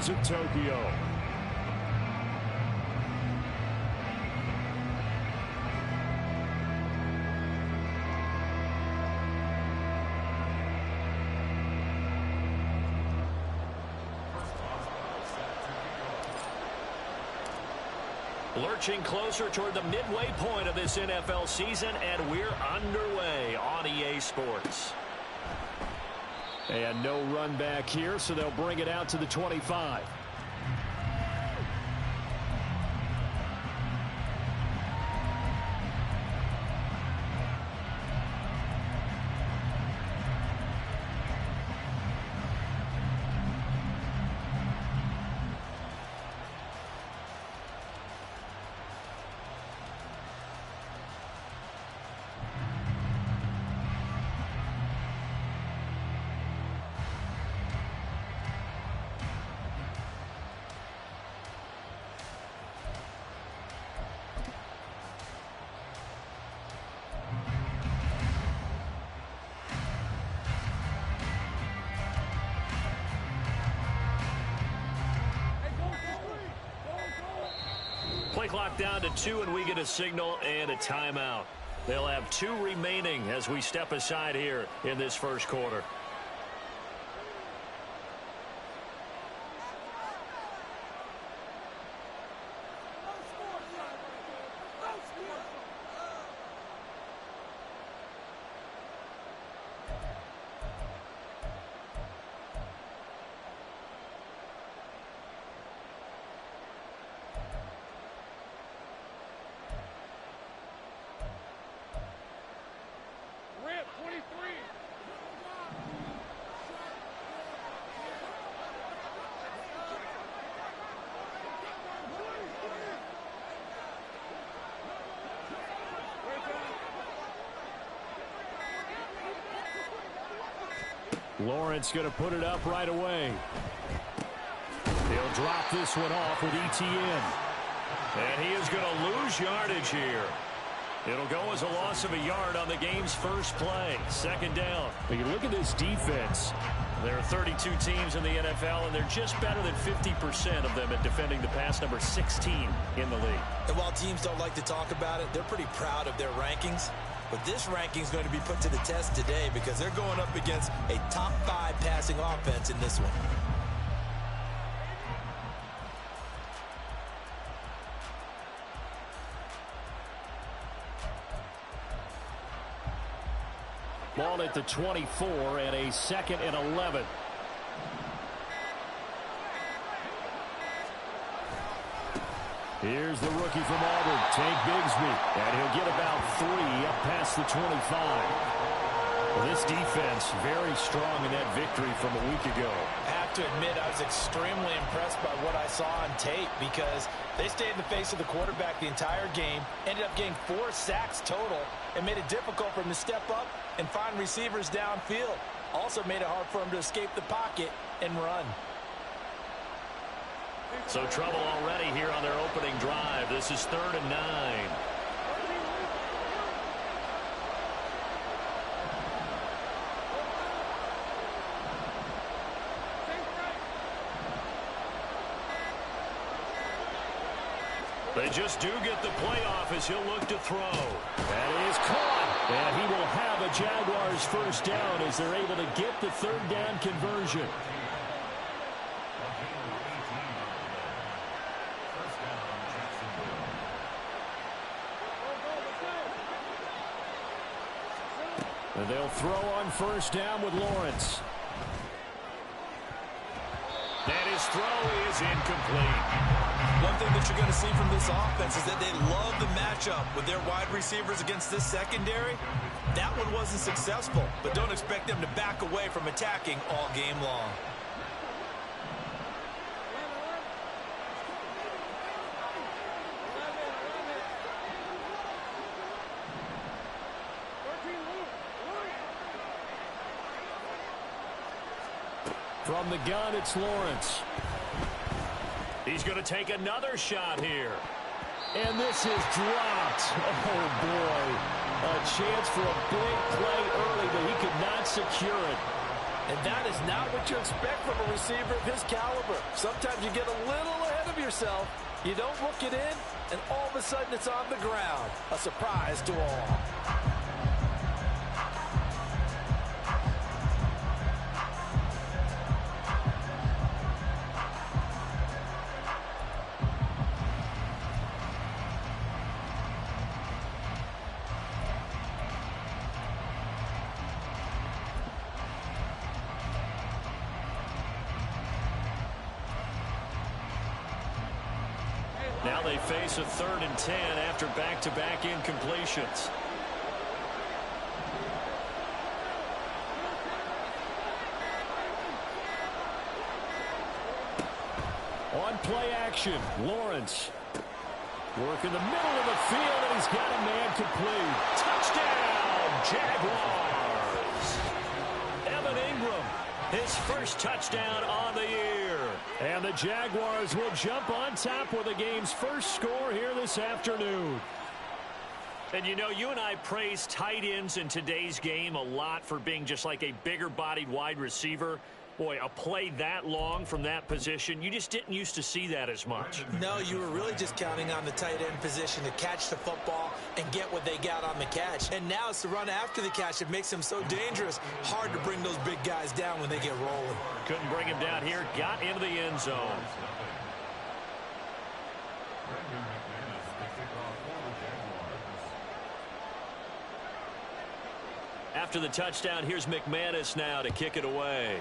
Reds of Tokyo. Lurching closer toward the midway point of this NFL season, and we're underway on EA Sports. And no run back here, so they'll bring it out to the 25. Play clock down to 2, and we get a signal and a timeout. They'll have 2 remaining as we step aside here in this first quarter. Lawrence going to put it up right away. He'll drop this one off with ETN. And he is going to lose yardage here. It'll go as a loss of a yard on the game's first play. Second down. When you look at this defense, there are 32 teams in the NFL, and they're just better than 50% of them at defending the pass, number 16 in the league. And while teams don't like to talk about it, they're pretty proud of their rankings. But this ranking is going to be put to the test today because they're going up against a top 5 passing offense in this one. Ball at the 24 and a 2nd and 11. Here's the rookie from Auburn, Tank Bigsby, and he'll get about 3 up past the 25. Well, this defense very strong in that victory from a week ago. I have to admit, I was extremely impressed by what I saw on tape because they stayed in the face of the quarterback the entire game, ended up getting 4 sacks total, and made it difficult for him to step up and find receivers downfield. Also made it hard for him to escape the pocket and run. So trouble already here on their opening drive. This is 3rd and 9. They just do get the playoff as he'll look to throw. That is caught. And he will have a Jaguars first down as they're able to get the 3rd down conversion. And they'll throw on first down with Lawrence. And his throw is incomplete. One thing that you're going to see from this offense is that they love the matchup with their wide receivers against this secondary. That one wasn't successful, but don't expect them to back away from attacking all game long. From the gun, it's Lawrence. He's going to take another shot here. And this is dropped. Oh, boy. A chance for a big play early, but he could not secure it. And that is not what you expect from a receiver of his caliber. Sometimes you get a little ahead of yourself. You don't look it in, and all of a sudden it's on the ground. A surprise to all. Now they face a 3rd and 10 after back-to-back incompletions. On play action, Lawrence. Work in the middle of the field, and he's got a man complete. Touchdown, Jaguars! Evan Ingram, his first touchdown on the year. And the Jaguars will jump on top with the game's first score here this afternoon. And you know, you and I praise tight ends in today's game a lot for being just like a bigger-bodied wide receiver. Boy, a play that long from that position, you just didn't used to see that as much. No, you were really just counting on the tight end position to catch the football and get what they got on the catch. And now it's the run after the catch that makes them so dangerous. Hard to bring those big guys down when they get rolling. Couldn't bring him down here, got into the end zone. After the touchdown, here's McManus now to kick it away.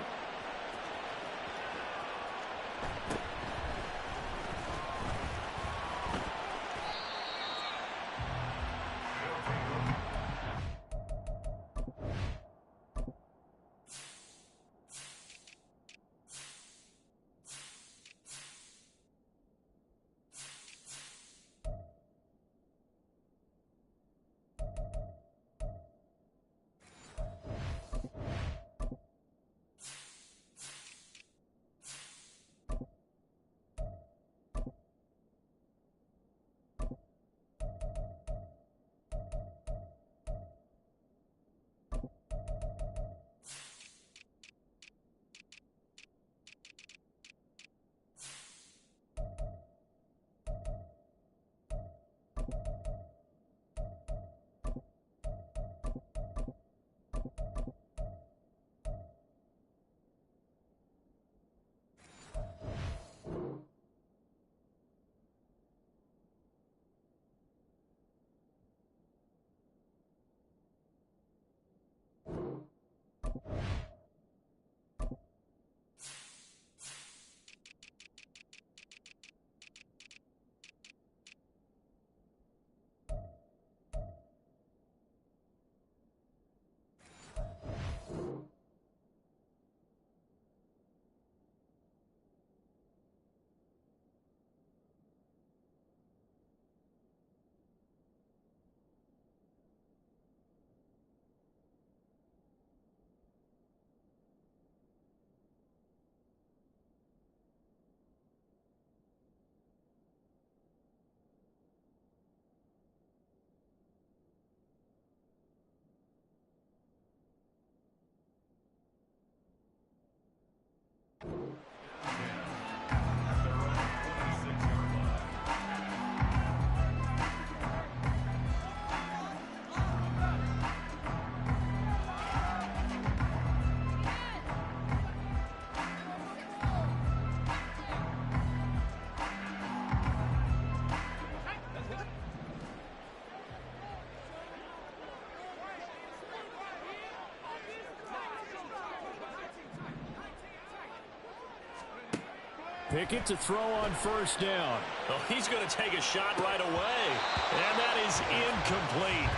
Pickett to throw on first down. Oh, he's going to take a shot right away. And that is incomplete.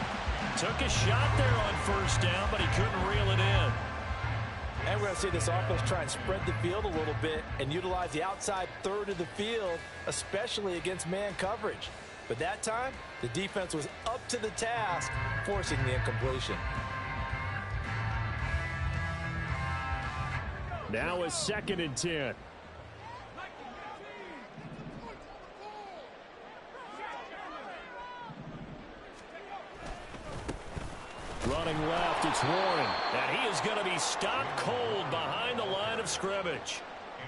Took a shot there on first down, but he couldn't reel it in. And we're going to see this offense try and spread the field a little bit and utilize the outside third of the field, especially against man coverage. But that time, the defense was up to the task, forcing the incompletion. Now a 2nd and 10. Running left, it's Warren. And he is going to be stopped cold behind the line of scrimmage.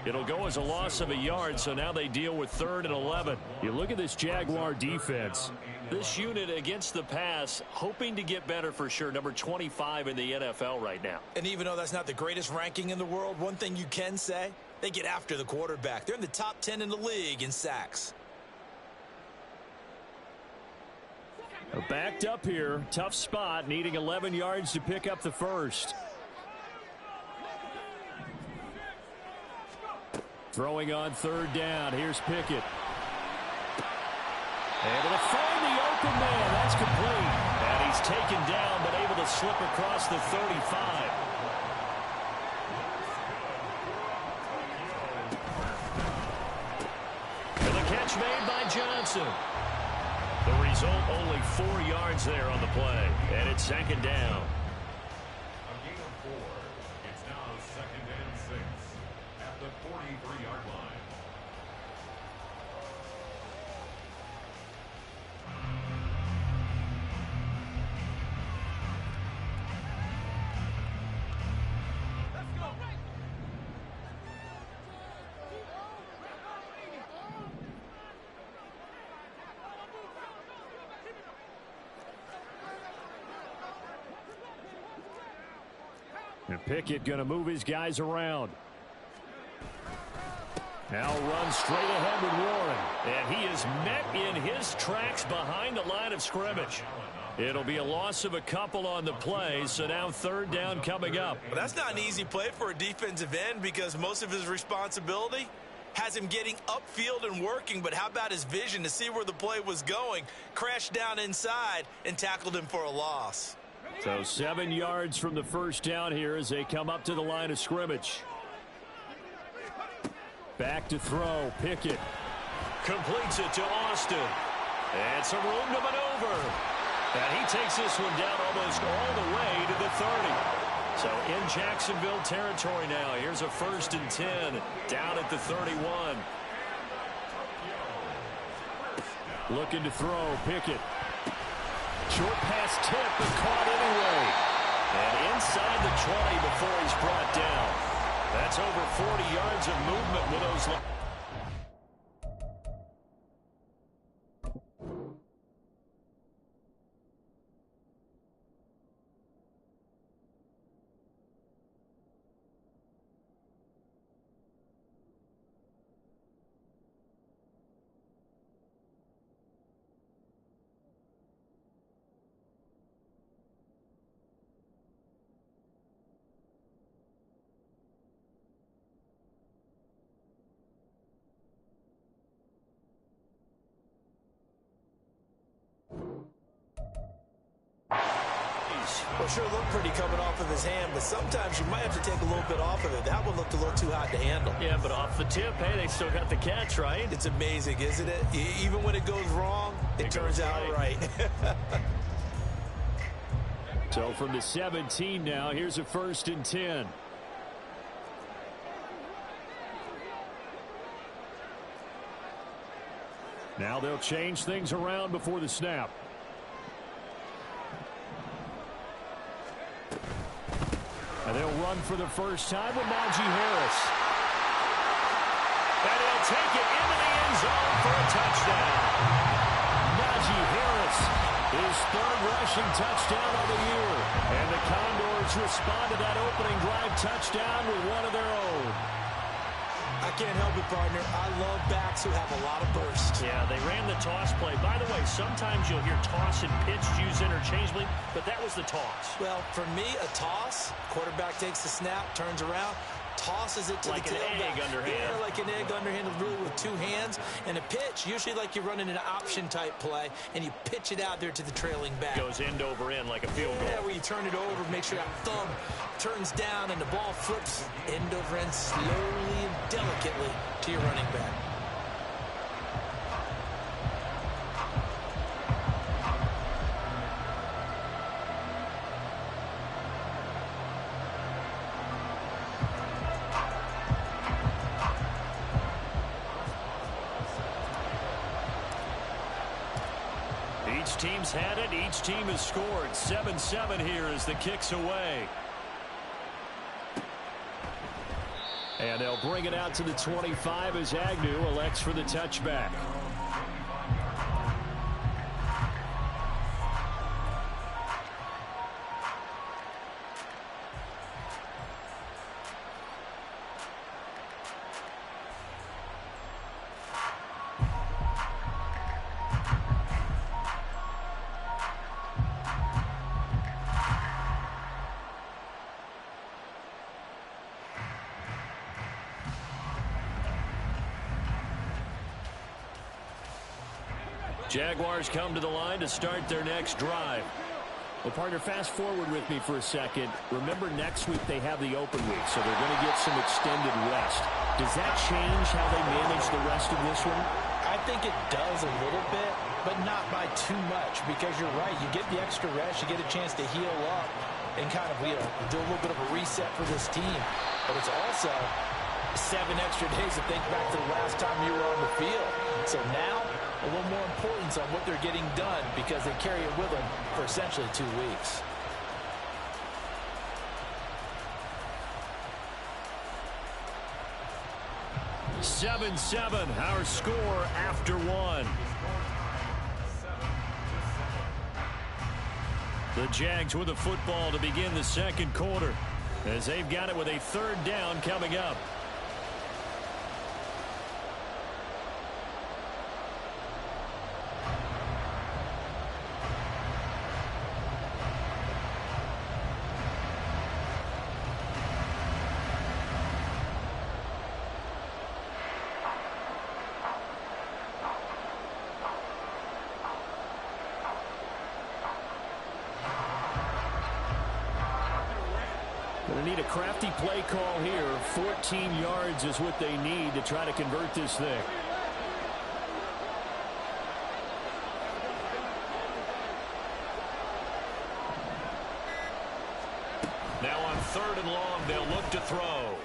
It'll go as a loss of a yard, so now they deal with 3rd and 11. You look at this Jaguar defense. This unit against the pass, hoping to get better for sure. Number 25 in the NFL right now. And even though that's not the greatest ranking in the world, one thing you can say, they get after the quarterback. They're in the top 10 in the league in sacks. Backed up here, tough spot, needing 11 yards to pick up the first. Throwing on 3rd down. Here's Pickett. Able to find the open man. That's complete. And he's taken down, but able to slip across the 35. And the catch made by Johnson. The result, only 4 yards there on the play. And it's 2nd down. A gain of 4. It's now 2nd and 6 at the 43-yard line. And Pickett going to move his guys around. Now runs straight ahead with Warren. And he is met in his tracks behind the line of scrimmage. It'll be a loss of a couple on the play, so now 3rd down coming up. Well, that's not an easy play for a defensive end because most of his responsibility has him getting upfield and working, but how about his vision to see where the play was going? Crashed down inside and tackled him for a loss. So 7 yards from the first down here as they come up to the line of scrimmage. Back to throw. Pickett completes it to Austin. And some room to maneuver. And he takes this one down almost all the way to the 30. So in Jacksonville territory now. Here's a 1st and 10 down at the 31. Looking to throw. Pickett. Short pass tip, but caught anyway. And inside the 20 before he's brought down. That's over 40 yards of movement with those. Well, sure looked pretty coming off of his hand, but sometimes you might have to take a little bit off of it. That one looked a little too hot to handle. Yeah, but off the tip, hey, they still got the catch, right? It's amazing, isn't it? Even when it goes wrong, it turns out right. So from the 17 now, here's a 1st and 10. Now they'll change things around before the snap. And they'll run for the first time with Najee Harris. And he'll take it into the end zone for a touchdown. Najee Harris, his 3rd rushing touchdown of the year. And the Condors respond to that opening drive touchdown with one of their own. I can't help it, partner. I love backs who have a lot of burst. Yeah, they ran the toss play. By the way, sometimes you'll hear toss and pitch used interchangeably, but that was the toss. Well, for me, a toss, quarterback takes the snap, turns around, tosses it to like the tailback. Like an egg underhand. Yeah, like an egg underhand, really with 2 hands. And a pitch, usually like you're running an option-type play, and you pitch it out there to the trailing back. Goes end over end like a field goal. Yeah, where you turn it over, make sure that thumb turns down, and the ball flips end over end slowly and delicately to your running back. Each team's had it. Each team has scored. 7-7 here as the kick's away. And they'll bring it out to the 25 as Agnew elects for the touchback. Jaguars come to the line to start their next drive. Well, partner, fast forward with me for a second. Remember, next week they have the open week, so they're going to get some extended rest. Does that change how they manage the rest of this one? I think it does a little bit, but not by too much, because you're right. You get the extra rest, you get a chance to heal up and kind of, do a little bit of a reset for this team. But it's also 7 extra days to think back to the last time you were on the field. So now, a little more importance on what they're getting done because they carry it with them for essentially 2 weeks. Our score after 1. The Jags with the football to begin the second quarter as they've got it with a 3rd down coming up. Going to need a crafty play call here. 14 yards is what they need to try to convert this thing. Now on 3rd and long, they'll look to throw.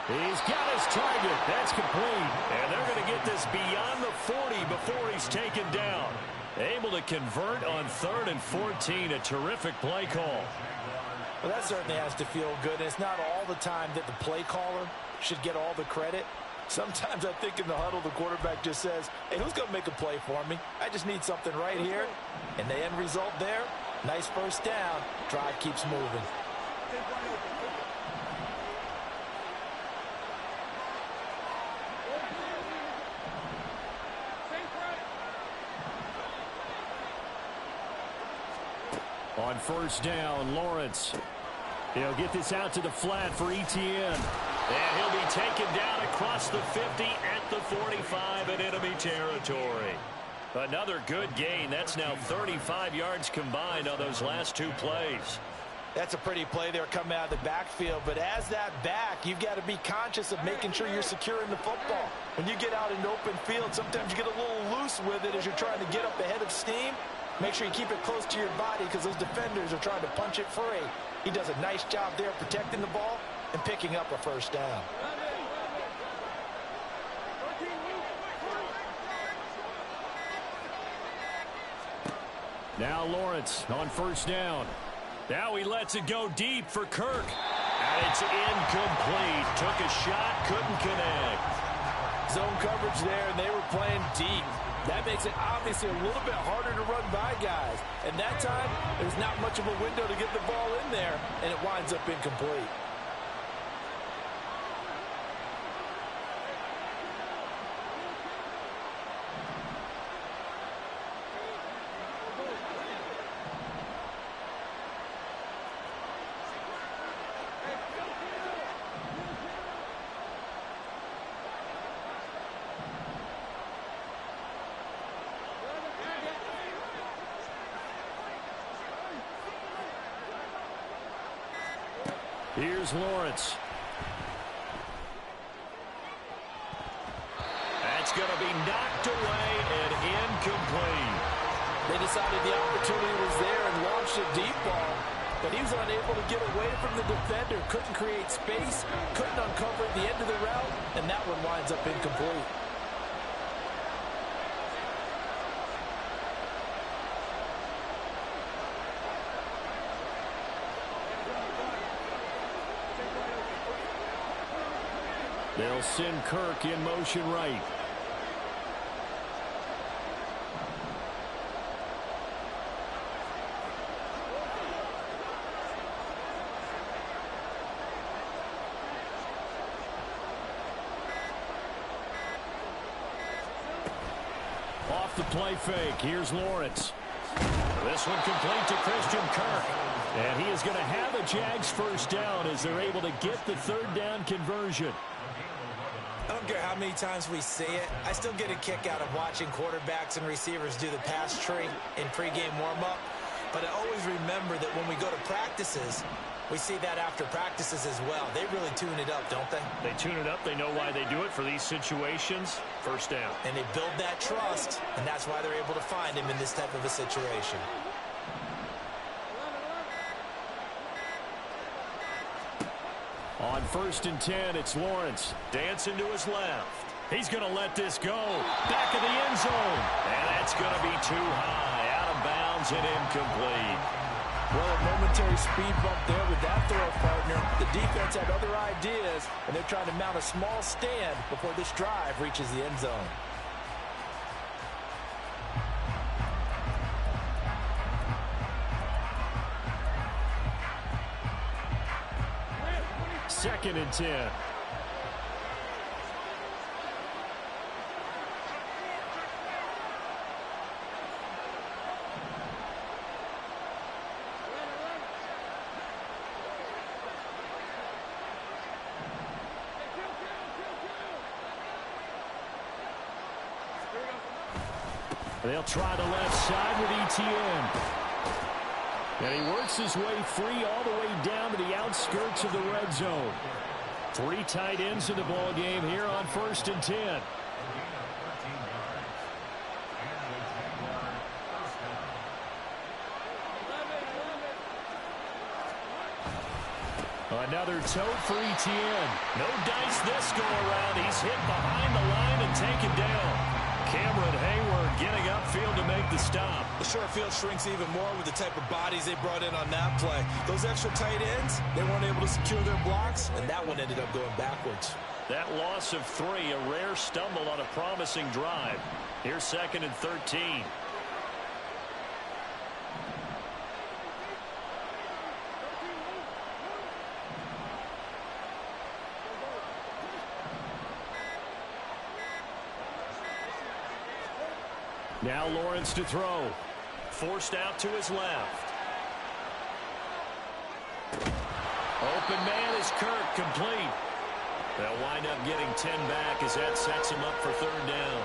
He's got his target. That's complete. And they're going to get this beyond the 40 before he's taken down. Able to convert on 3rd and 14. A terrific play call. Well, that certainly has to feel good. It's not all the time that the play caller should get all the credit. Sometimes I think in the huddle, the quarterback just says, hey, who's going to make a play for me? I just need something right here. And the end result there, nice 1st down. Drive keeps moving. On 1st down, Lawrence. He'll get this out to the flat for Etienne. And he'll be taken down across the 50 at the 45 in enemy territory. Another good gain. That's now 35 yards combined on those last 2 plays. That's a pretty play there coming out of the backfield. But as that back, you've got to be conscious of making sure you're securing the football. When you get out in open field, sometimes you get a little loose with it as you're trying to get up ahead of steam. Make sure you keep it close to your body because those defenders are trying to punch it free. He does a nice job there protecting the ball and picking up a 1st down. Now Lawrence on 1st down. Now he lets it go deep for Kirk. And it's incomplete. Took a shot, couldn't connect. Zone coverage there, and they were playing deep. That makes it obviously a little bit harder to run by guys. And that time, there's not much of a window to get the ball in there, and it winds up incomplete. Here's Lawrence. That's going to be knocked away and incomplete. They decided the opportunity was there and launched a deep ball, but he was unable to get away from the defender, couldn't create space, couldn't uncover the end of the route, and that one winds up incomplete. They'll send Kirk in motion right. Off the play fake. Here's Lawrence. This one complete to Christian Kirk. And he is going to have a Jags first down as they're able to get the third down conversion. I don't care how many times we see it. I still get a kick out of watching quarterbacks and receivers do the pass tree in pregame warm-up. But I always remember that when we go to practices, we see that after practices as well. They really tune it up, don't they? They tune it up. They know why they do it for these situations. First down. And they build that trust, and that's why they're able to find him in this type of a situation. On 1st and 10, it's Lawrence. Dancing to his left. He's going to let this go. Back of the end zone. And that's going to be too high. Out of bounds and incomplete. Well, a momentary speed bump there with that throw, partner. The defense had other ideas, and they're trying to mount a small stand before this drive reaches the end zone. Second and 10. They'll try the left side with ETN. And he works his way free all the way down to the outskirts of the red zone. 3 tight ends in the ball game here on 1st and 10. Another tote for ETN. No dice this go around. He's hit behind the line and taken down. Cameron Hayward getting upfield to make the stop. The short field shrinks even more with the type of bodies they brought in on that play. Those extra tight ends, they weren't able to secure their blocks, and that one ended up going backwards. That loss of 3, a rare stumble on a promising drive. Here's 2nd and 13. Now Lawrence to throw. Forced out to his left. Open man is Kirk, complete. They'll wind up getting 10 back as that sets him up for 3rd down.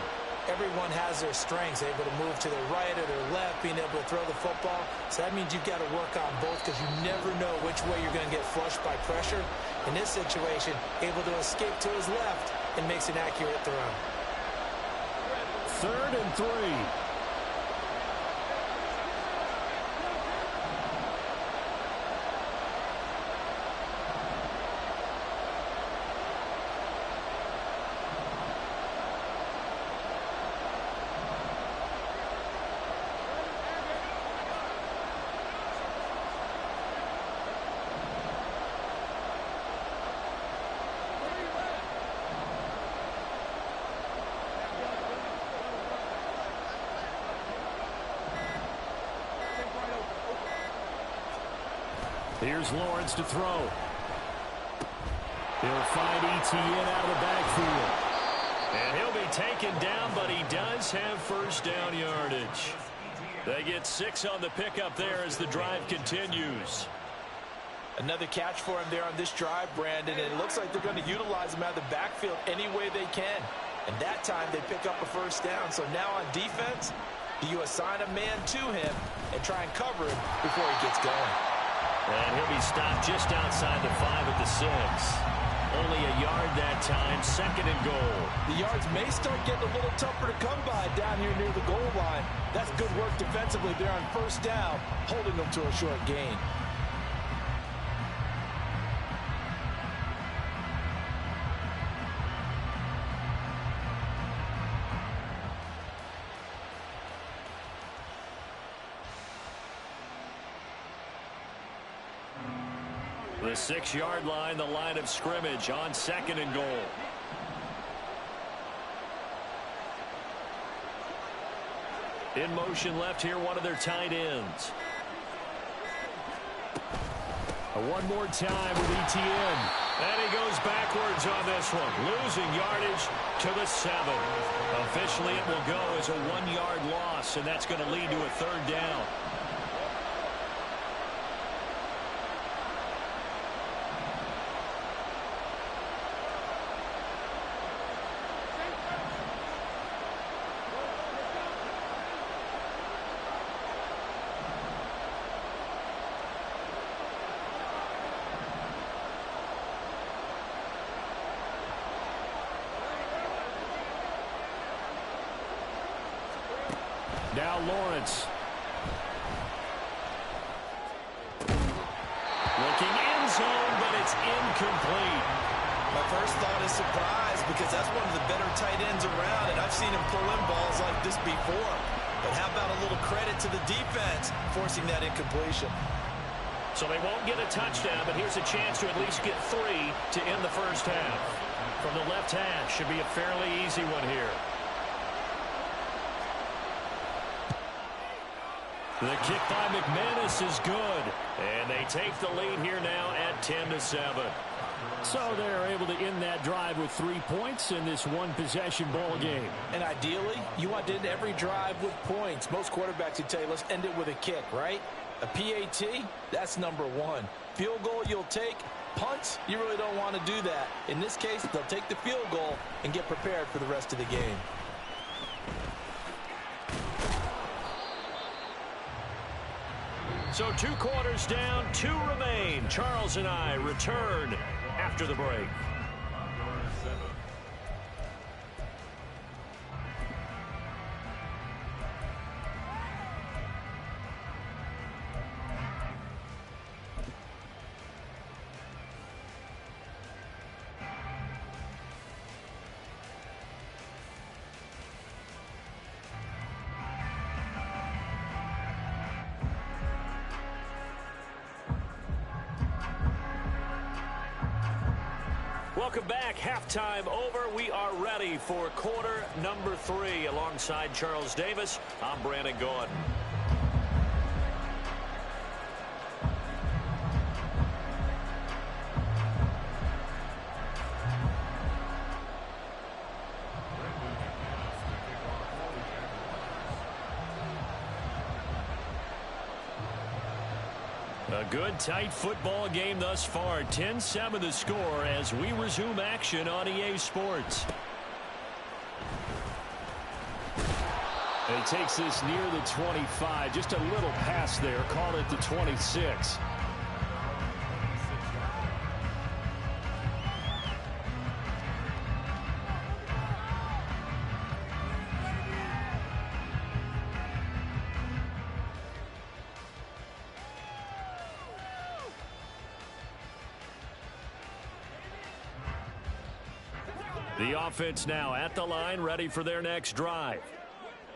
Everyone has their strengths, able to move to their right or their left, being able to throw the football. So that means you've got to work on both because you never know which way you're going to get flushed by pressure. In this situation, able to escape to his left and makes an accurate throw. 3rd and 3. Here's Lawrence to throw. He'll find ETN out of the backfield. And he'll be taken down, but he does have 1st down yardage. They get 6 on the pickup there as the drive continues. Another catch for him there on this drive, Brandon. And it looks like they're going to utilize him out of the backfield any way they can. And that time they pick up a 1st down. So now on defense, do you assign a man to him and try and cover him before he gets going? And he'll be stopped just outside the 5 at the 6. Only a yard that time, 2nd and goal. The yards may start getting a little tougher to come by down here near the goal line. That's good work defensively there on 1st down, holding them to a short gain. The 6-yard line, the line of scrimmage on 2nd and goal. In motion left here, one of their tight ends. One more time with ETN. And he goes backwards on this one, losing yardage to the 7. Officially, it will go as a 1-yard loss, and that's going to lead to a 3rd down. Now Lawrence. Looking end zone, but it's incomplete. My first thought is surprise because that's one of the better tight ends around, and I've seen him pull in balls like this before. But how about a little credit to the defense forcing that incompletion? So they won't get a touchdown, but here's a chance to at least get 3 to end the first half. From the left hash, should be a fairly easy one here. The kick by McManus is good. And they take the lead here now at 10-7. So they're able to end that drive with 3 points in this one-possession ball game. And ideally, you want to end every drive with points. Most quarterbacks would tell you, let's end it with a kick, right? A PAT, that's number 1. Field goal you'll take. Punts, you really don't want to do that. In this case, they'll take the field goal and get prepared for the rest of the game. So 2 quarters down, 2 remain. Charles and I return after the break. Welcome back. Halftime over. We are ready for quarter number 3. Alongside Charles Davis, I'm Brandon Gaudin. A good, tight football game thus far. 10-7 the score as we resume action on EA Sports. He takes this near the 25. Just a little pass there. Call it the 26. The offense now at the line, ready for their next drive.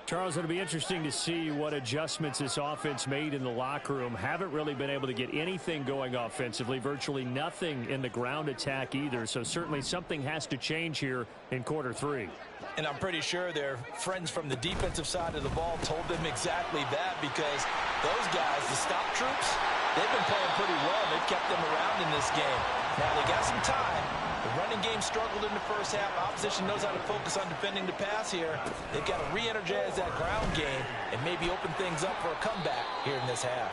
Charles, it'll be interesting to see what adjustments this offense made in the locker room. Haven't really been able to get anything going offensively, virtually nothing in the ground attack either. So certainly something has to change here in quarter 3. And I'm pretty sure their friends from the defensive side of the ball told them exactly that, because those guys, the stop troops, they've been playing pretty well. They've kept them around in this game. Now they got some time. The running game struggled in the first half. Opposition knows how to focus on defending the pass here. They've got to re-energize that ground game and maybe open things up for a comeback here in this half.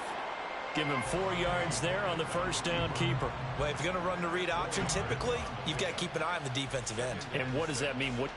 Give him 4 yards there on the first down keeper. Well, if you're going to run the read option, typically, you've got to keep an eye on the defensive end. And what does that mean? What?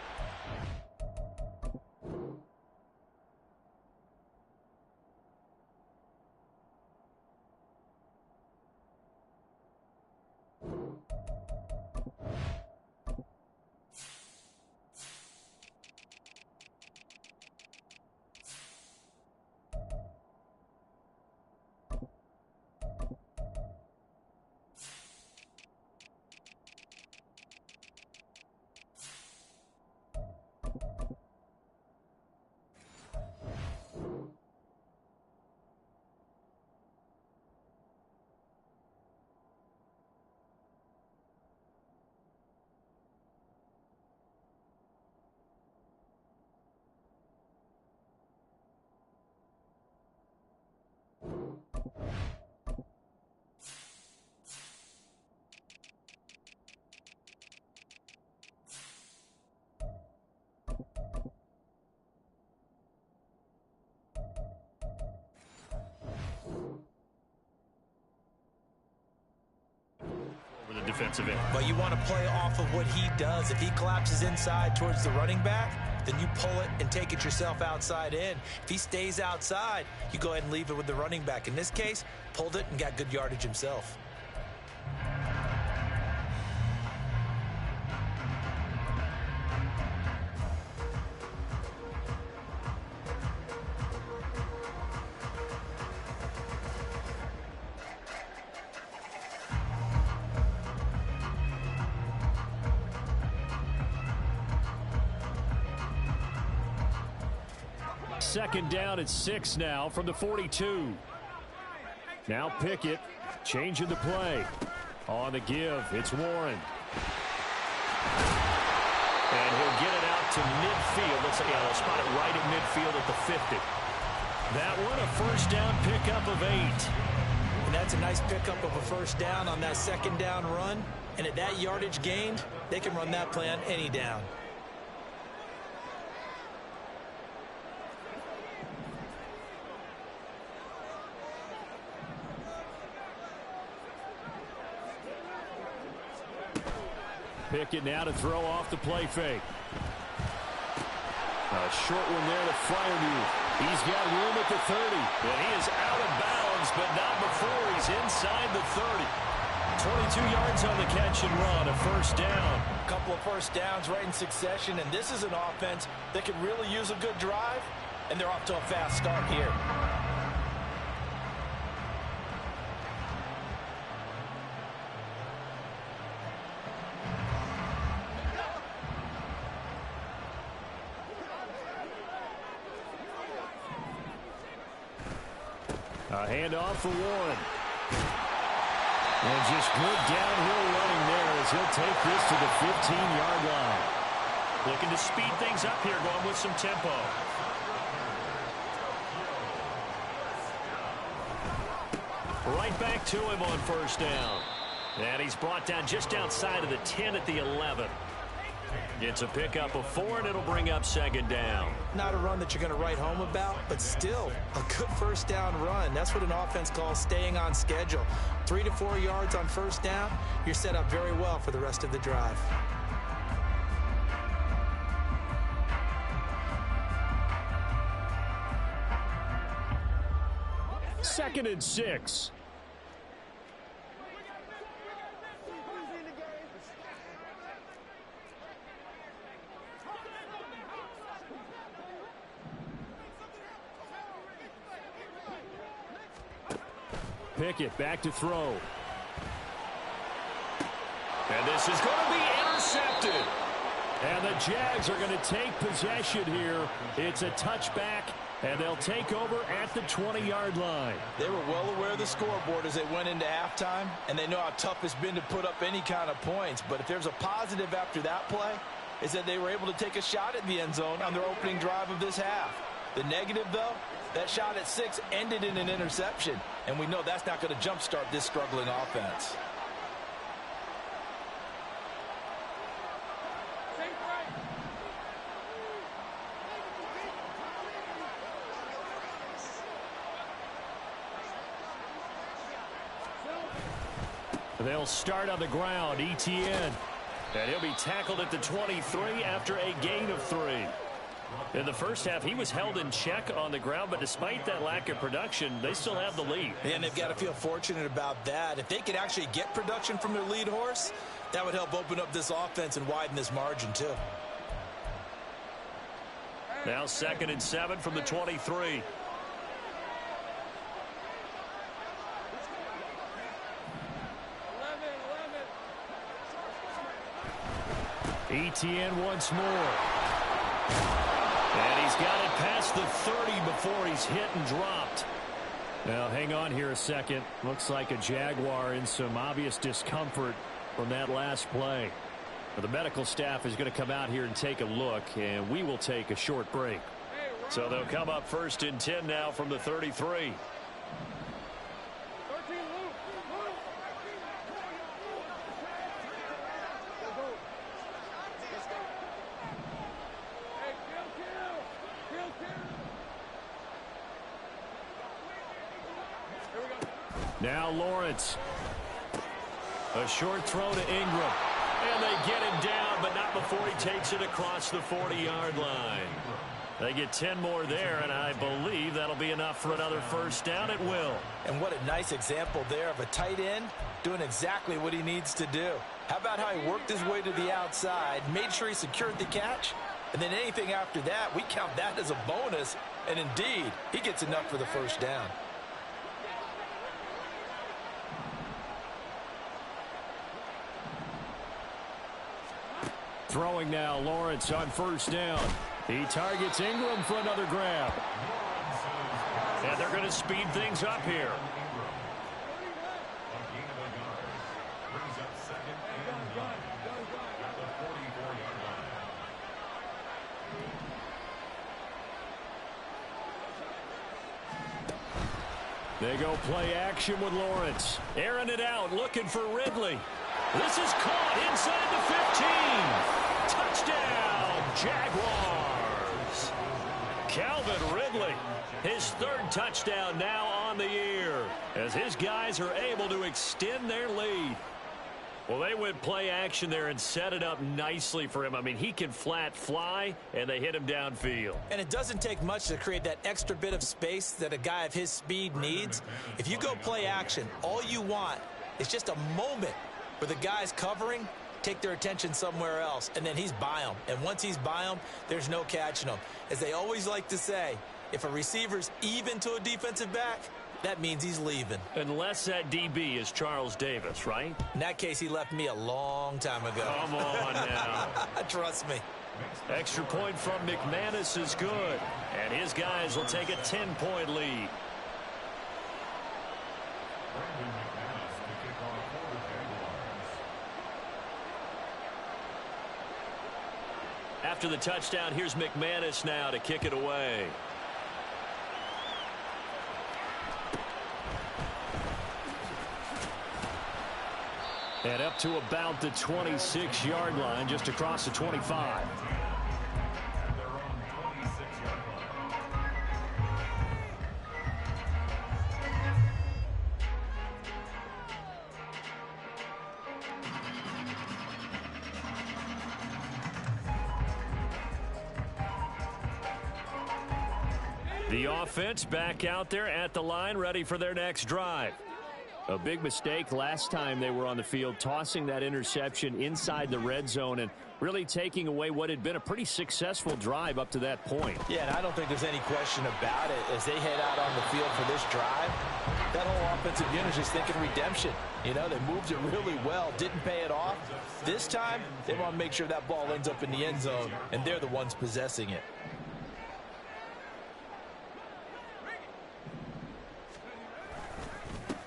the defensive end. But you want to play off of what he does. If he collapses inside towards the running back, then you pull it and take it yourself outside in. If he stays outside, you go ahead and leave it with the running back. In this case, pulled it and got good yardage himself. Second down at 6 now from the 42. Now Pickett changing the play. On the give, it's Warren. And he'll get it out to midfield. Let's say, yeah, they'll spot it right at midfield at the 50. That one, a first down pickup of 8. And that's a nice pickup of a first down on that second down run. And at that yardage gained, they can run that play on any down. Pickett now to throw off the play fake. A short one there to Freiermuth. He's got room at the 30. And he is out of bounds, but not before he's inside the 30. 22 yards on the catch and run, a first down. A couple of first downs right in succession, and this is an offense that could really use a good drive, and they're off to a fast start here. A handoff for Warren. And just good downhill running there as he'll take this to the 15-yard line. Looking to speed things up here, going with some tempo. Right back to him on first down. And he's brought down just outside of the 10 at the 11. It's a pickup of 4, and it'll bring up second down. Not a run that you're going to write home about, but still a good first down run. That's what an offense calls staying on schedule. 3 to 4 yards on first down, you're set up very well for the rest of the drive. Second and 6. Pickett back to throw. And this is going to be intercepted. And the Jags are going to take possession here. It's a touchback, and they'll take over at the 20-yard line. They were well aware of the scoreboard as they went into halftime, and they know how tough it's been to put up any kind of points. But if there's a positive after that play, is that they were able to take a shot at the end zone on their opening drive of this half. The negative, though, that shot at 6 ended in an interception, and we know that's not going to jumpstart this struggling offense. They'll start on the ground, ETN. And he'll be tackled at the 23 after a gain of 3. In the first half, he was held in check on the ground, but despite that lack of production, they still have the lead. And they've got to feel fortunate about that. If they could actually get production from their lead horse, that would help open up this offense and widen this margin, too. Now 2nd and 7 from the 23. ETN once more. And he's got it past the 30 before he's hit and dropped. Now, hang on here a second. Looks like a Jaguar in some obvious discomfort from that last play. The medical staff is going to come out here and take a look, and we will take a short break. So they'll come up 1st and 10 now from the 33. Now Lawrence. A short throw to Ingram. And they get him down, but not before he takes it across the 40-yard line. They get 10 more there, and I believe that'll be enough for another first down at will. And what a nice example there of a tight end doing exactly what he needs to do. How about how he worked his way to the outside, made sure he secured the catch, and then anything after that, we count that as a bonus. And indeed, he gets enough for the first down. Throwing now, Lawrence on first down. He targets Ingram for another grab. And they're going to speed things up here. They go play action with Lawrence. Airing it out, looking for Ridley. This is caught inside the 15. Touchdown, Jaguars. Calvin Ridley, his third touchdown now on the year, as his guys are able to extend their lead. Well, they went play action there and set it up nicely for him. I mean, he can flat fly, and they hit him downfield. And it doesn't take much to create that extra bit of space that a guy of his speed needs. If you go play action, all you want is just a moment where the guys covering take their attention somewhere else, and then he's by them. And once he's by them, there's no catching them. As they always like to say, if a receiver's even to a defensive back, that means he's leaving. Unless that DB is Charles Davis, right? In that case, he left me a long time ago. Come on now. Trust me. Extra point from McManus is good. And his guys will take a 10-point lead. After the touchdown, here's McManus now to kick it away. And up to about the 26-yard line, just across the 25. The offense back out there at the line, ready for their next drive. A big mistake last time they were on the field, tossing that interception inside the red zone and really taking away what had been a pretty successful drive up to that point. Yeah, and I don't think there's any question about it. As they head out on the field for this drive, that whole offensive unit is just thinking redemption. You know, they moved it really well, didn't pay it off. This time, they want to make sure that ball ends up in the end zone, and they're the ones possessing it.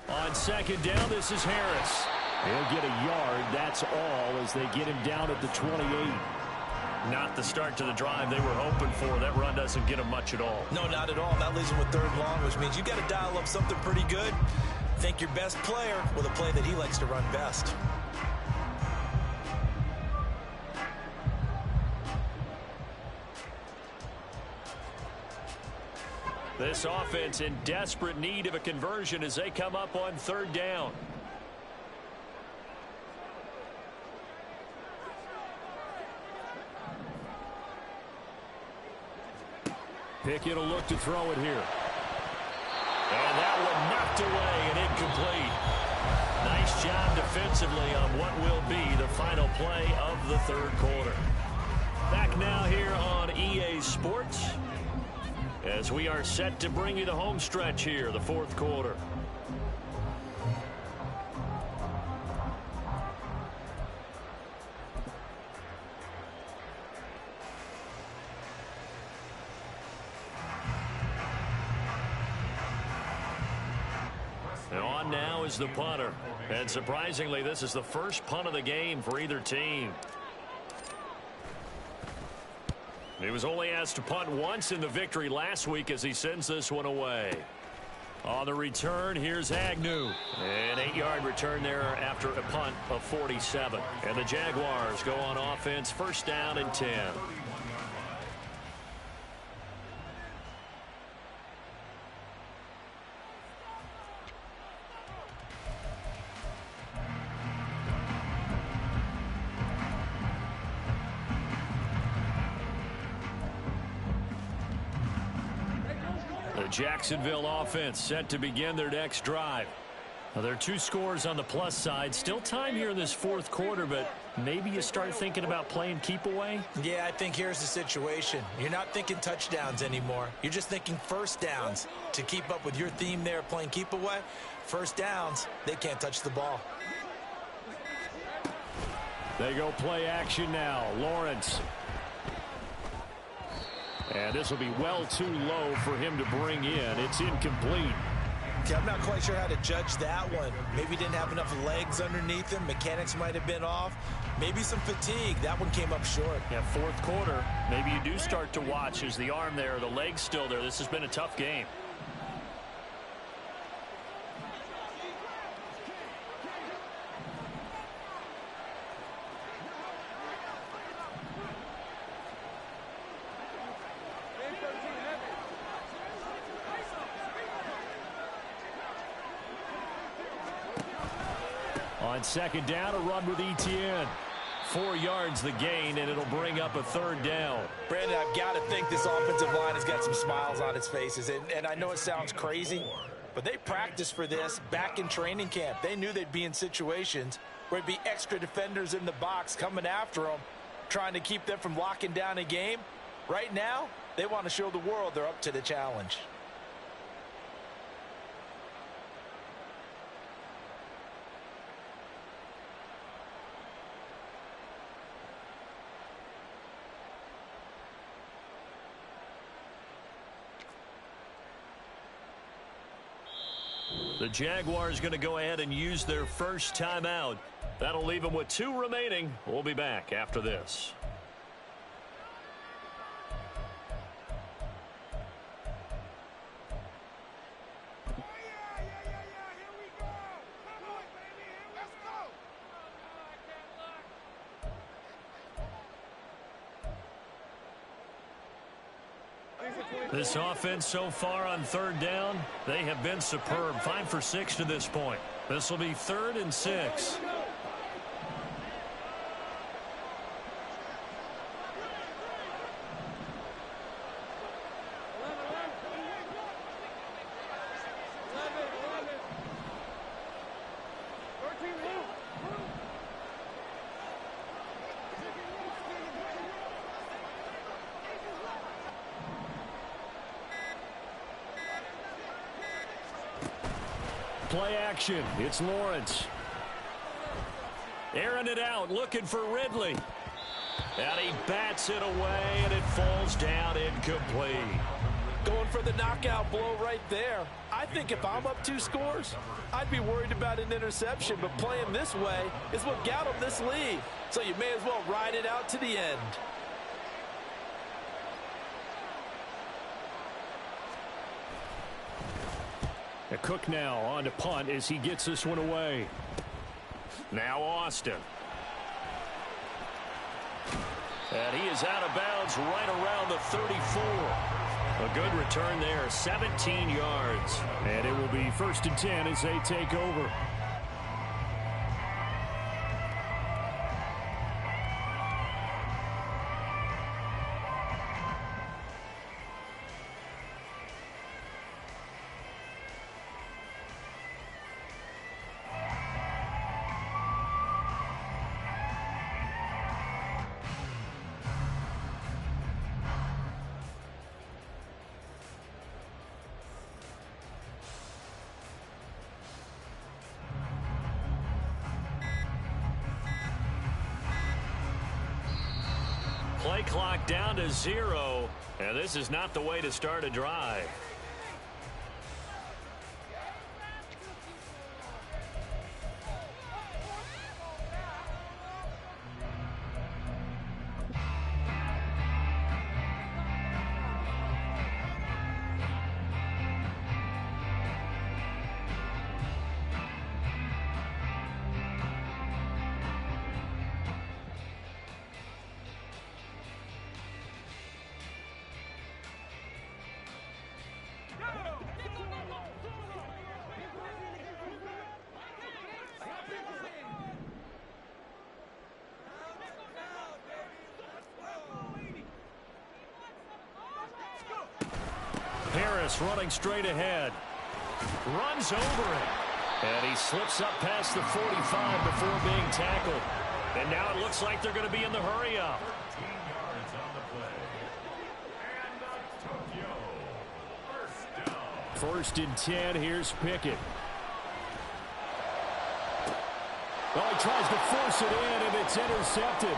On second down, this is Harris. He'll get a yard, that's all, as they get him down at the 28. Not the start to the drive they were hoping for. That run doesn't get them much at all. No, not at all. That leaves them with third long, which means you got to dial up something pretty good. Think your best player with a play that he likes to run best. This offense in desperate need of a conversion as they come up on third down. Pickett will look to throw it here. And that one knocked away and incomplete. Nice job defensively on what will be the final play of the third quarter. Back now here on EA Sports, as we are set to bring you the home stretch here, the fourth quarter. And on now is the punter. And surprisingly, this is the first punt of the game for either team. He was only asked to punt once in the victory last week as he sends this one away. On the return, here's Agnew. An 8-yard return there after a punt of 47. And the Jaguars go on offense, first down and 10. The Jacksonville offense set to begin their next drive. Now, there are 2 scores on the plus side. Still time here in this fourth quarter, but maybe you start thinking about playing keep away? Yeah, I think here's the situation. You're not thinking touchdowns anymore. You're just thinking first downs. To keep up with your theme there, playing keep away, first downs, they can't touch the ball. They go play action now. Lawrence. And this will be well too low for him to bring in. It's incomplete. Okay, I'm not quite sure how to judge that one. Maybe he didn't have enough legs underneath him. Mechanics might have been off. Maybe some fatigue. That one came up short. Yeah, fourth quarter. Maybe you do start to watch. Is the arm there, the leg's still there? This has been a tough game. On second down, a run with Etienne. 4 yards the gain, and it'll bring up a third down. Brandon, I've got to think this offensive line has got some smiles on its faces. And I know it sounds crazy, but they practiced for this back in training camp. They knew they'd be in situations where it'd be extra defenders in the box coming after them, trying to keep them from locking down a game. Right now, they want to show the world they're up to the challenge. The Jaguars going to go ahead and use their first timeout. That'll leave them with 2 remaining. We'll be back after this. This offense so far on third down, they have been superb. 5 for 6 to this point. This will be 3rd and 6. Play action. It's Lawrence. Airing it out, looking for Ridley. And he bats it away, and it falls down incomplete. Going for the knockout blow right there. I think if I'm up 2 scores, I'd be worried about an interception, but playing this way is what got them this lead. So you may as well ride it out to the end. Cook now on to punt as he gets this one away. Now Austin. And he is out of bounds right around the 34. A good return there, 17 yards. And it will be 1st and 10 as they take over. Play clock down to 0, and this is not the way to start a drive. Harris running straight ahead. Runs over it. And he slips up past the 45 before being tackled. And now it looks like they're going to be in the hurry-up. 13 yards on the play. And Tokyo. First down. 1st and 10. Here's Pickett. Oh, he tries to force it in, and it's intercepted.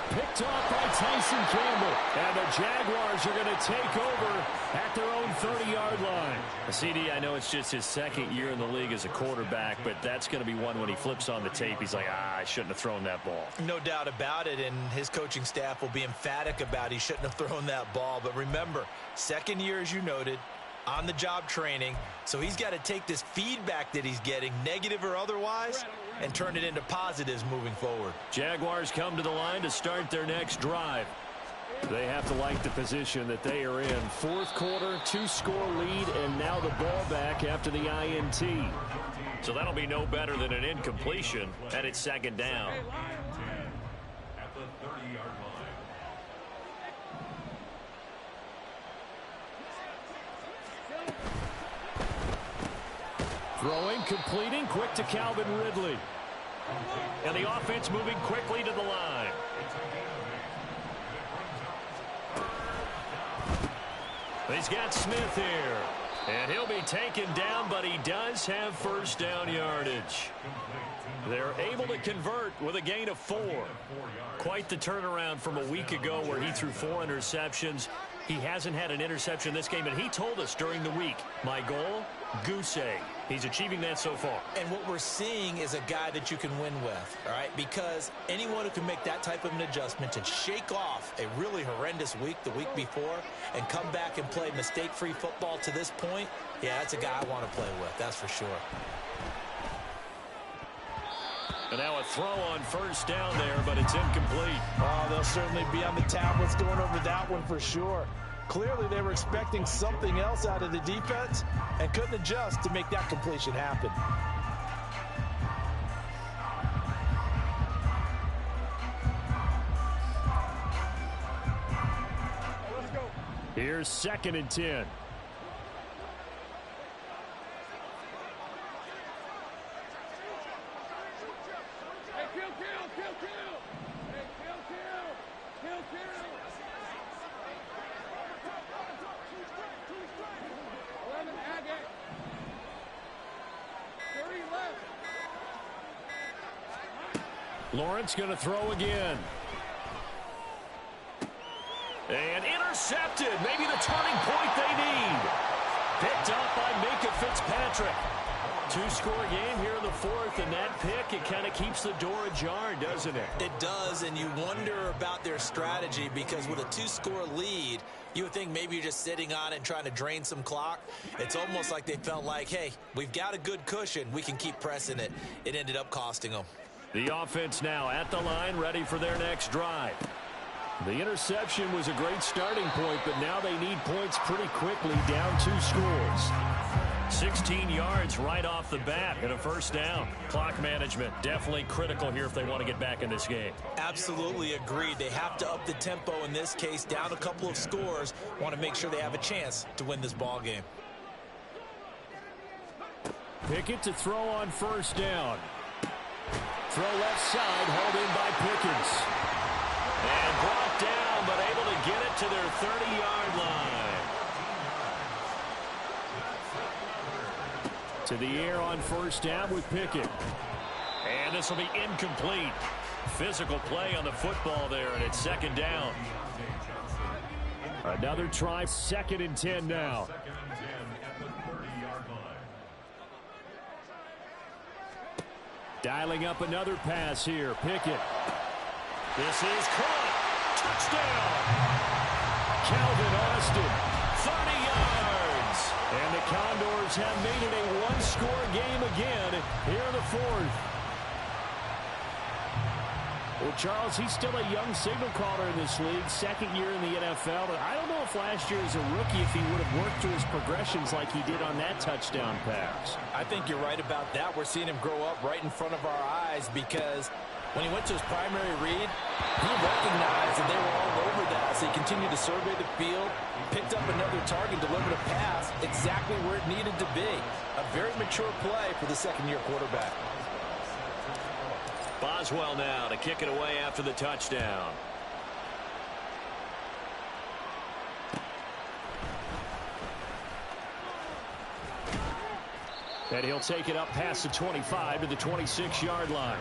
Picked off by Tyson Campbell. And the Jaguars are going to take over at their own 30-yard line. CD, I know it's just his 2nd year in the league as a quarterback, but that's going to be one when he flips on the tape. He's like, I shouldn't have thrown that ball. No doubt about it, and his coaching staff will be emphatic about he shouldn't have thrown that ball. But remember, 2nd year, as you noted, on-the-job training. So he's got to take this feedback that he's getting, negative or otherwise, and turn it into positives moving forward. Jaguars come to the line to start their next drive. They have to like the position that they are in. 4th quarter, 2-score lead, and now the ball back after the INT. So that'll be no better than an incompletion, and it's 2nd down. At the 30-yard line. Throwing, completing, quick to Calvin Ridley. And the offense moving quickly to the line. He's got Smith here. And he'll be taken down, but he does have 1st down yardage. They're able to convert with a gain of 4. Quite the turnaround from a week ago where he threw 4 interceptions. He hasn't had an interception this game, and he told us during the week, my goal, goose egg. He's achieving that so far. And what we're seeing is a guy that you can win with, all right? Because anyone who can make that type of an adjustment to shake off a really horrendous week the week before and come back and play mistake-free football to this point, yeah, that's a guy I want to play with, that's for sure. And now a throw on 1st down there, but it's incomplete. Oh, they'll certainly be on the tablets going over that one for sure. Clearly, they were expecting something else out of the defense and couldn't adjust to make that completion happen. Here's 2nd and 10. Lawrence going to throw again. And intercepted. Maybe the turning point they need. Picked up by Minka Fitzpatrick. 2-score game here in the 4th, and that pick, it kind of keeps the door ajar, doesn't it? It does, and you wonder about their strategy because with a 2-score lead, you would think maybe you're just sitting on it and trying to drain some clock. It's almost like they felt like, hey, we've got a good cushion. We can keep pressing it. It ended up costing them. The offense now at the line, ready for their next drive. The interception was a great starting point, but now they need points pretty quickly, down 2 scores. 16 yards right off the bat and a 1st down. Clock management definitely critical here if they want to get back in this game. Absolutely agreed. They have to up the tempo in this case, down a couple of scores. Want to make sure they have a chance to win this ball game. Pickett to throw on 1st down. Throw left side, hauled in by Pickens. And brought down, but able to get it to their 30-yard line. To the air on 1st down with Pickett. And this will be incomplete. Physical play on the football there, and it's 2nd down. Another try, 2nd and 10 now. 2nd and 10 at the 30-yard line. Dialing up another pass here. Pickett. This is caught. Touchdown. Calvin Austin. 30 yards. And the Condors have made it a 1-score game again here in the 4th. Well, Charles, he's still a young signal caller in this league, 2nd year in the NFL. But I don't know if last year as a rookie, if he would have worked through his progressions like he did on that touchdown pass. I think you're right about that. We're seeing him grow up right in front of our eyes because When he went to his primary read, he recognized that they were all over that, so he continued to survey the field, picked up another target, delivered a pass exactly where it needed to be. A very mature play for the second-year quarterback. Boswell now to kick it away after the touchdown. And he'll take it up past the 25 to the 26-yard line.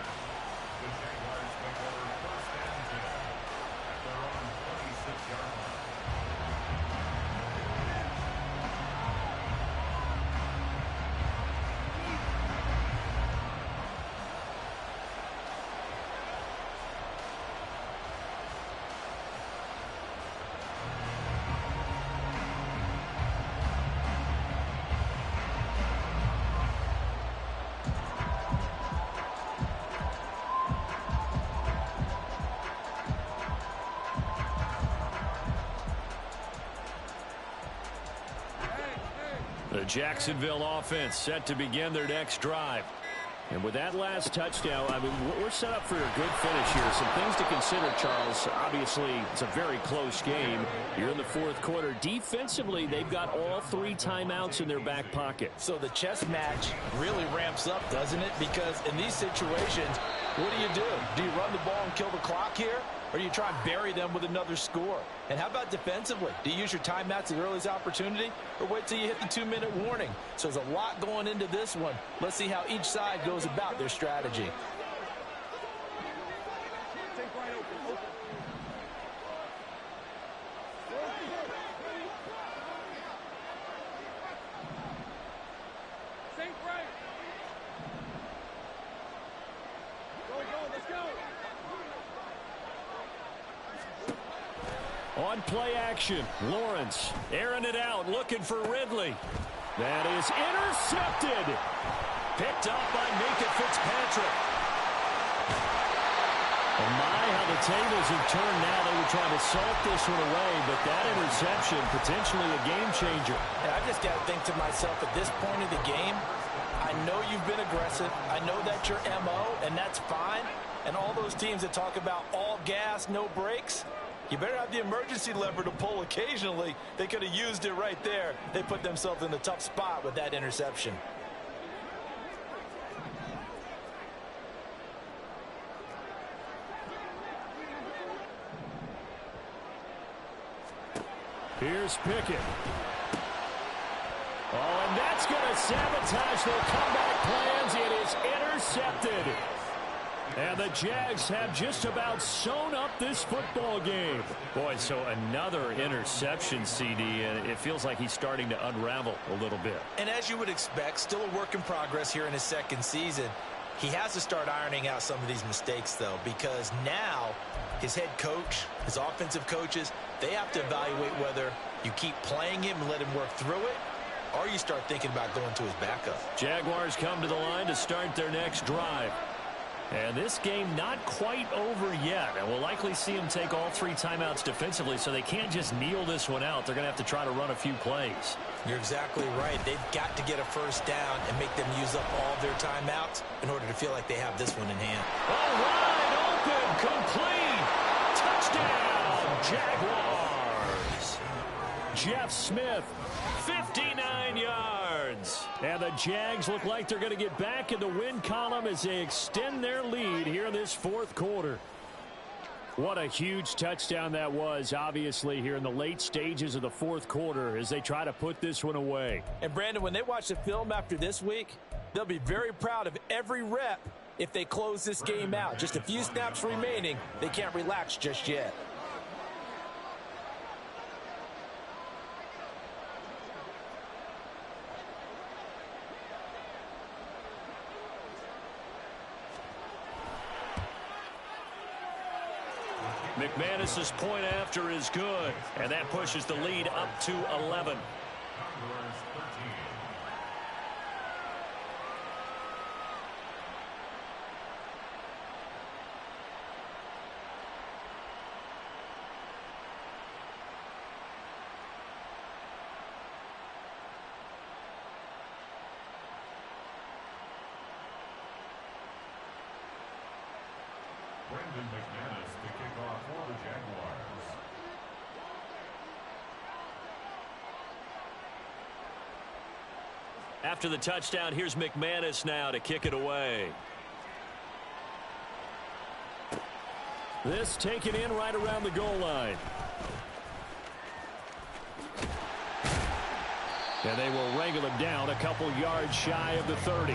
The Jacksonville offense set to begin their next drive. And with that last touchdown, I mean, we're set up for a good finish here. Some things to consider, Charles. Obviously, it's a very close game. You're in the fourth quarter. Defensively, they've got all 3 timeouts in their back pocket. So the chess match really ramps up, doesn't it? Because in these situations, what do? Do you run the ball and kill the clock here? Or do you try and bury them with another score? And how about defensively? Do you use your timeouts at the earliest opportunity? Or wait till you hit the 2-minute warning? So there's a lot going into this one. Let's see how each side goes about their strategy. On play action, Lawrence airing it out, looking for Ridley. That is intercepted. Picked up by Minka Fitzpatrick. Oh my, how the tables have turned now. They were trying to salt this one away, but that interception, potentially a game changer. And I just got to think to myself, at this point of the game, I know you've been aggressive. I know that's your MO, and that's fine. And all those teams that talk about all gas, no brakes, you better have the emergency lever to pull occasionally. They could have used it right there. They put themselves in a tough spot with that interception. Here's Pickett. Oh, and that's going to sabotage their comeback plans. It is intercepted. And the Jags have just about sewn up this football game. Boy, so another interception, CD, and it feels like he's starting to unravel a little bit. And as you would expect, still a work in progress here in his second season. He has to start ironing out some of these mistakes, though, because now his head coach, his offensive coaches, they have to evaluate whether you keep playing him and let him work through it, or you start thinking about going to his backup. Jaguars come to the line to start their next drive. And this game not quite over yet. And we'll likely see them take all 3 timeouts defensively, so they can't just kneel this one out. They're going to have to try to run a few plays. You're exactly right. They've got to get a first down and make them use up all their timeouts in order to feel like they have this one in hand. Oh, wide open, complete, touchdown, Jaguars. Jeff Smith, 59 yards. And the Jags look like they're going to get back in the win column as they extend their lead here in this fourth quarter. What a huge touchdown that was, obviously, here in the late stages of the fourth quarter as they try to put this one away. And, Brandon, when they watch the film after this week, they'll be very proud of every rep if they close this game out. Just a few snaps remaining. They can't relax just yet. McManus's point after is good, and that pushes the lead up to 11. After the touchdown, here's McManus now to kick it away. This taken in right around the goal line. And they will wrangle him down a couple yards shy of the 30.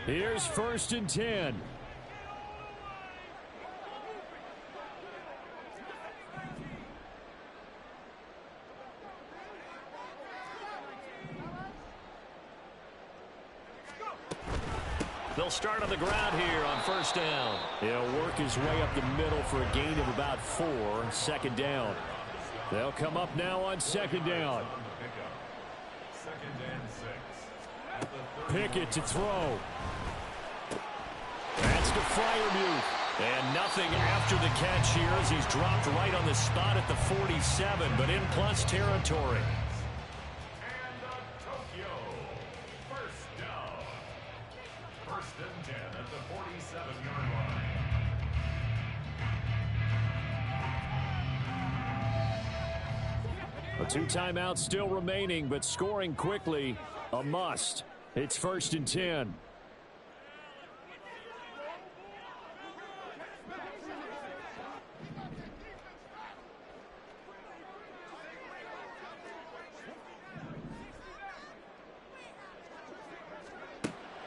Here's 1st and 10. They'll start on the ground here on 1st down. He'll work his way up the middle for a gain of about 4. 2nd down. They'll come up now on 2nd down. Pickett to throw. That's to Freiermuth. And nothing after the catch here as he's dropped right on the spot at the 47, but in plus territory. And Tokyo. 1st down. 1st and 10 at the 47-yard line. A 2 timeouts still remaining, but scoring quickly, a must. It's 1st and 10.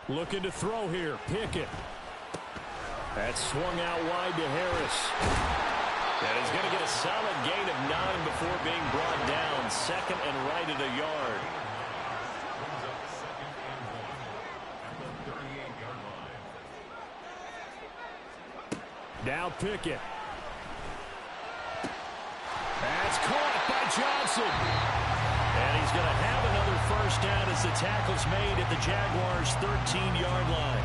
Looking to throw here. Pickett. That's swung out wide to Harris. And he's going to get a solid gain of 9 before being brought down. 2nd and right at a yard. Now Pickett. That's caught by Johnson. And he's going to have another 1st down as the tackle's made at the Jaguars' 13-yard line.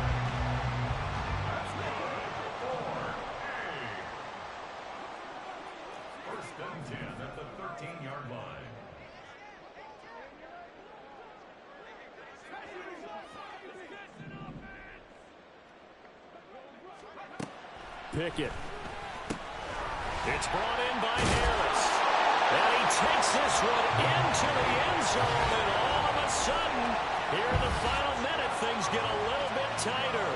1st and 10 at the 13-yard line. Pickett. It's brought in by Harris. And he takes this one into the end zone. And all of a sudden, here in the final minute, things get a little bit tighter.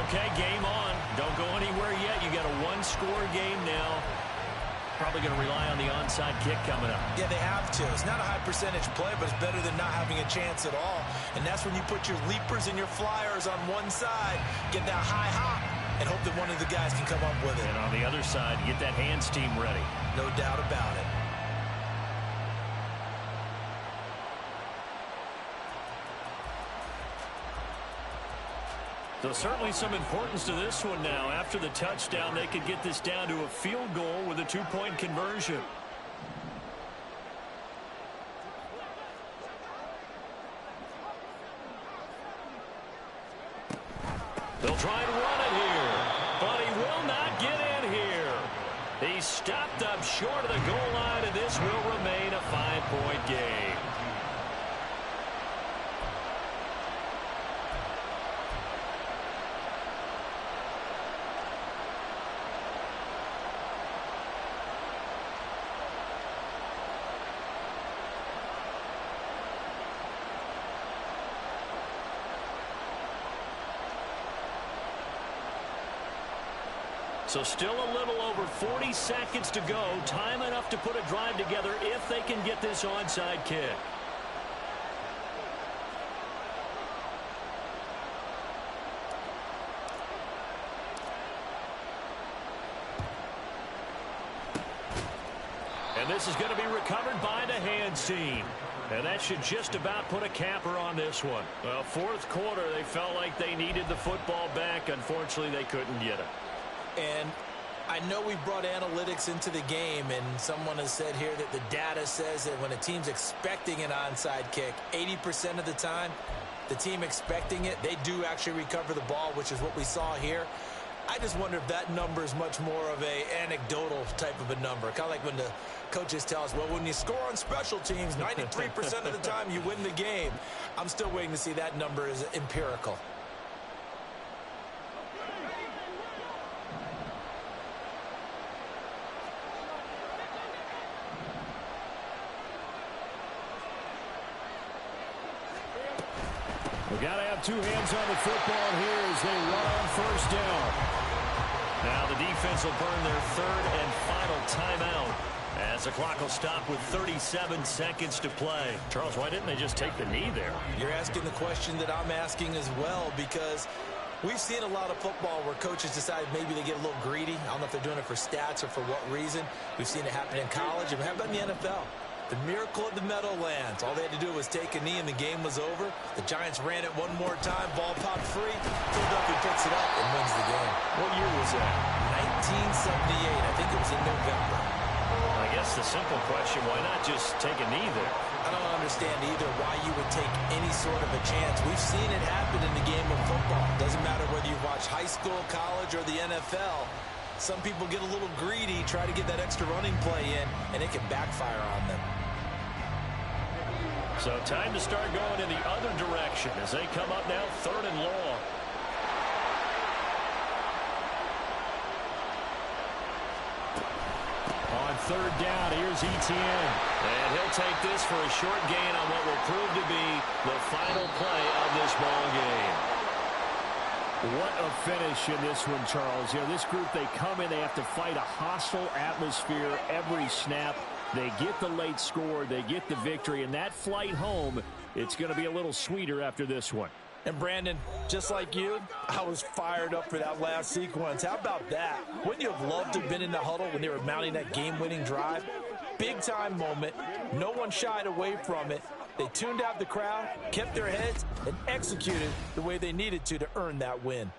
Okay, game on. Don't go anywhere yet. You got a 1-score game now. Probably going to rely on the onside kick coming up. Yeah, they have to. It's not a high percentage play, but it's better than not having a chance at all. And that's when you put your leapers and your flyers on one side, get that high hop, and hope that one of the guys can come up with it. And on the other side, get that hands team ready. No doubt about it. So certainly some importance to this one now. After the touchdown, they could get this down to a field goal with a 2-point conversion. They'll try and run it here, but he will not get in here. He's stopped up short of the goal line, and this will remain a 5-point game. So still a little over 40 seconds to go. Time enough to put a drive together if they can get this onside kick. And this is going to be recovered by the hands team. And that should just about put a capper on this one. Well, 4th quarter, they felt like they needed the football back. Unfortunately, they couldn't get it. And I know we brought analytics into the game, and someone has said here that the data says that when a team's expecting an onside kick, 80% of the time, the team expecting it, they do actually recover the ball, which is what we saw here. I just wonder if that number is much more of a anecdotal type of a number. Kind of like when the coaches tell us, well, when you score on special teams, 93% of the time you win the game. I'm still waiting to see that number is empirical. We got to have two hands on the football here as they run on first down. Now the defense will burn their third and final timeout as the clock will stop with 37 seconds to play. Charles, why didn't they just take the knee there? You're asking the question that I'm asking as well, because we've seen a lot of football where coaches decide maybe they get a little greedy. I don't know if they're doing it for stats or for what reason. We've seen it happen in college. And how about in the NFL? The miracle of the Meadowlands. All they had to do was take a knee and the game was over. The Giants ran it one more time. Ball popped free. Philadelphia picks it up and wins the game. What year was that? 1978. I think it was in November. I guess the simple question, why not just take a knee there? I don't understand either why you would take any sort of a chance. We've seen it happen in the game of football. Doesn't matter whether you watch high school, college, or the NFL. Some people get a little greedy, try to get that extra running play in, and it can backfire on them. So time to start going in the other direction as they come up now, 3rd and long. On 3rd down, here's Etienne. And he'll take this for a short gain on what will prove to be the final play of this ball game. What a finish in this one, Charles. You know, this group, they come in, they have to fight a hostile atmosphere every snap. They get the late score, they get the victory, and that flight home, it's going to be a little sweeter after this one. And Brandon, just like you, I was fired up for that last sequence. How about that? Wouldn't you have loved to have been in the huddle when they were mounting that game-winning drive? Big-time moment. No one shied away from it. They tuned out the crowd, kept their heads, and executed the way they needed to earn that win.